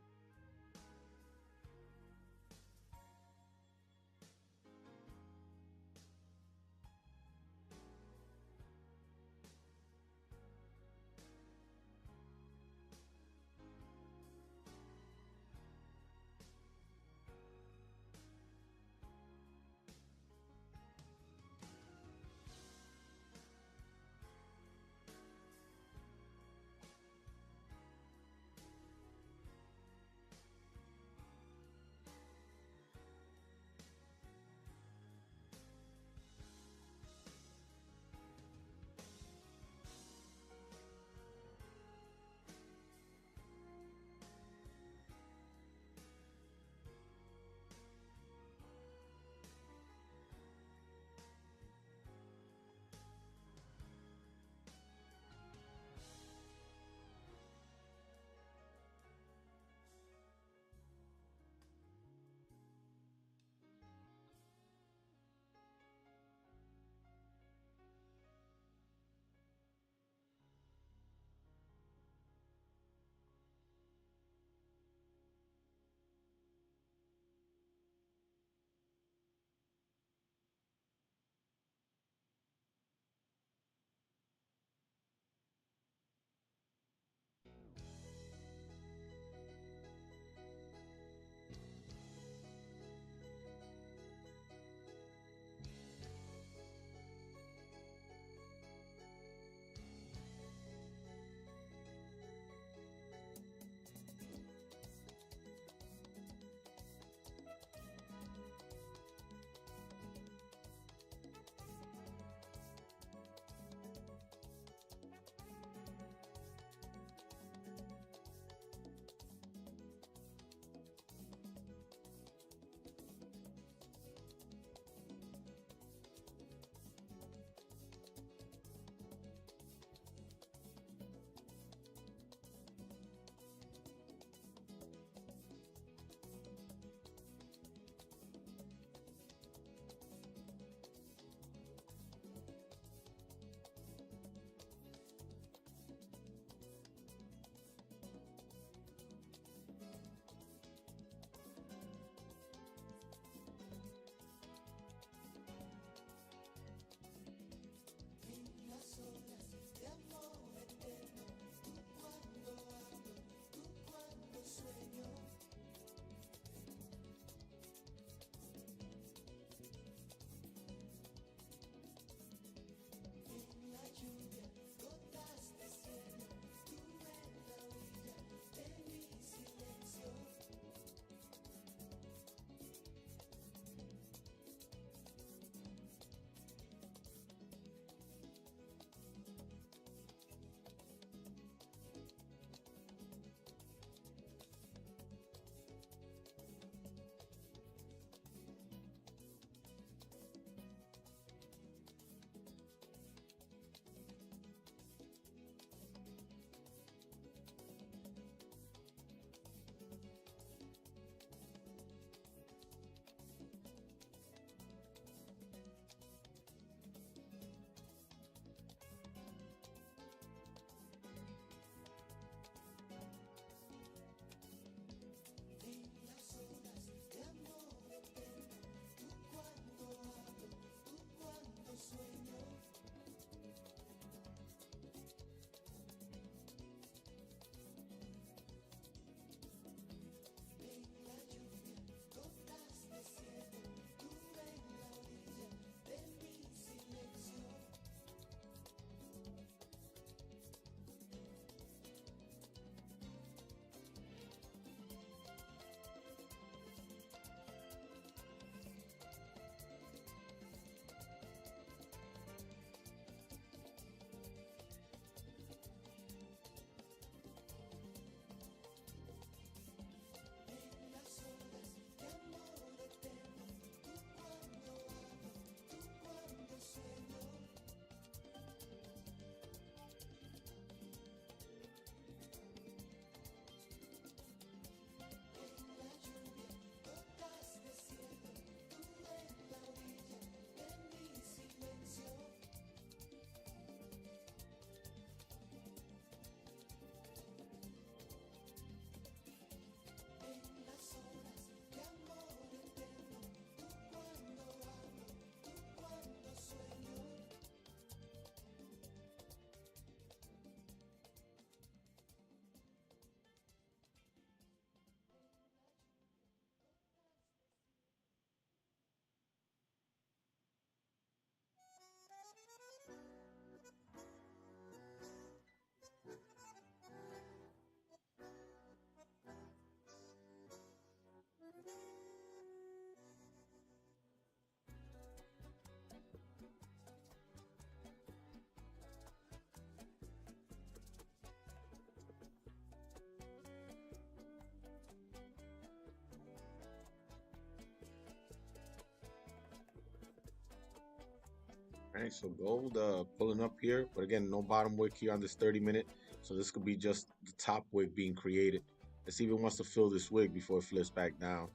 All right, so gold pulling up here, but again, no bottom wick here on this 30-minute. So this could be just the top wick being created. Let's see if it wants to fill this wick before it flips back down.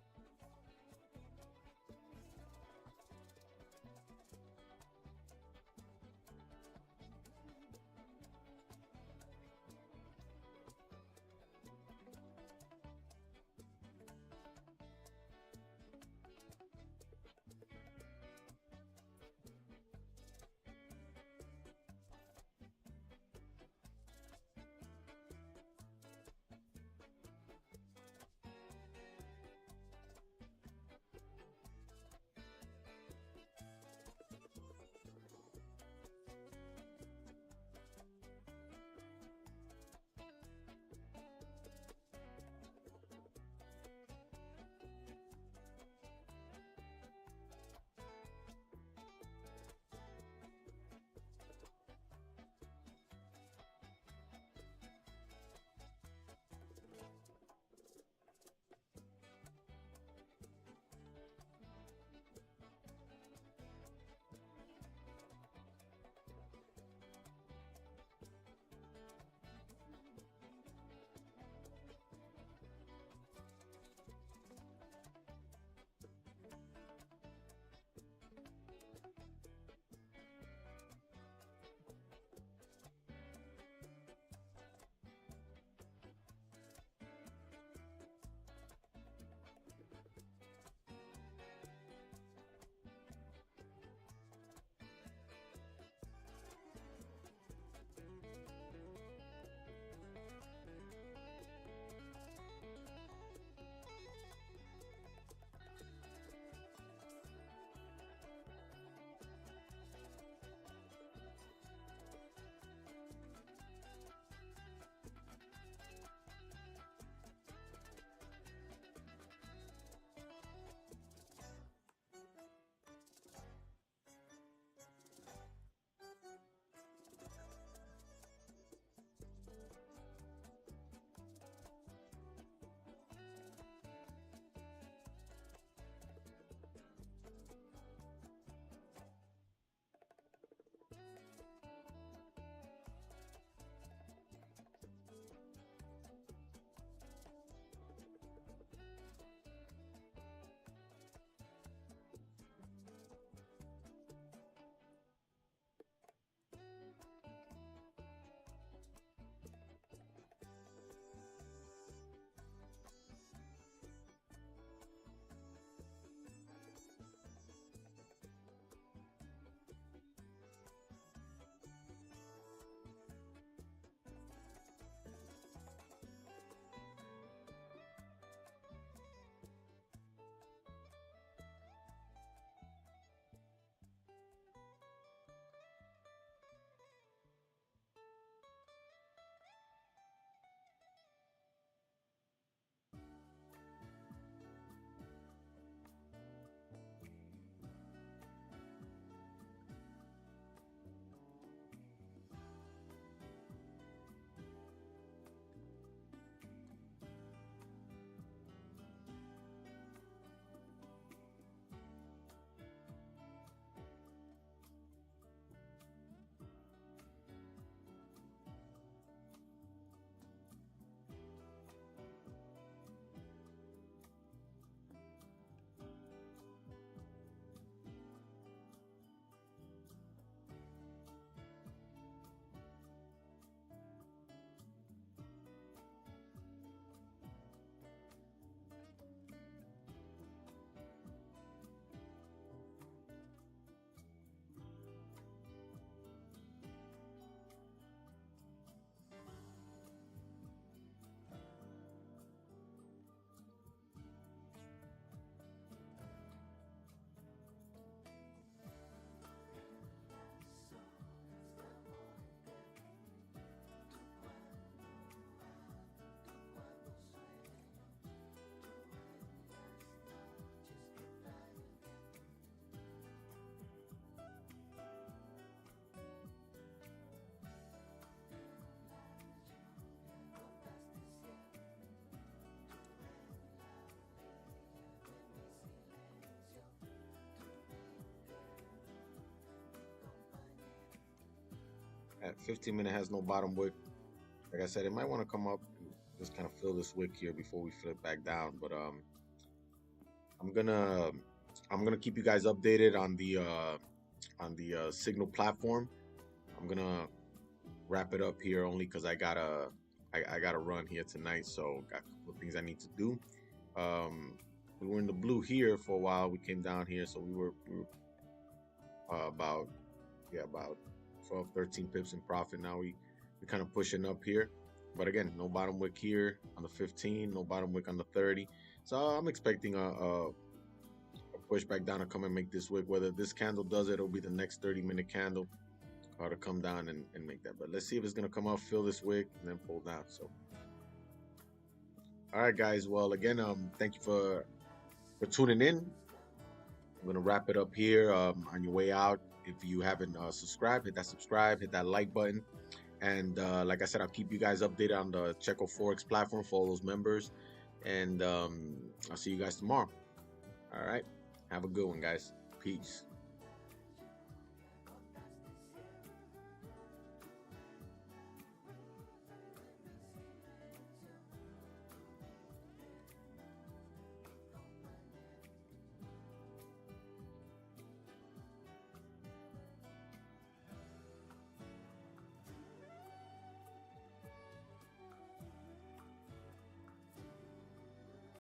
At 15-minute has no bottom wick. Like I said, it might want to come up and just kind of fill this wick here before we flip back down. But I'm gonna keep you guys updated on the Signal platform. I'm gonna wrap it up here only because I gotta run here tonight, so got a couple of things I need to do. We were in the blue here for a while. We came down here, so we were about 12, 13 pips in profit. Now we're kind of pushing up here, but again, no bottom wick here on the 15, no bottom wick on the 30. So I'm expecting a push back down to come and make this wick. Whether this candle does it, it'll be the next 30-minute candle to come down and make that. But let's see if it's gonna come up, fill this wick, and then pull down. So all right, guys, well, again, thank you for tuning in. I'm gonna wrap it up here. On your way out, if you haven't subscribed, hit that subscribe, hit that like button, and like I said, I'll keep you guys updated on the Checo Forex platform for all those members, and I'll see you guys tomorrow. All right, have a good one, guys. Peace.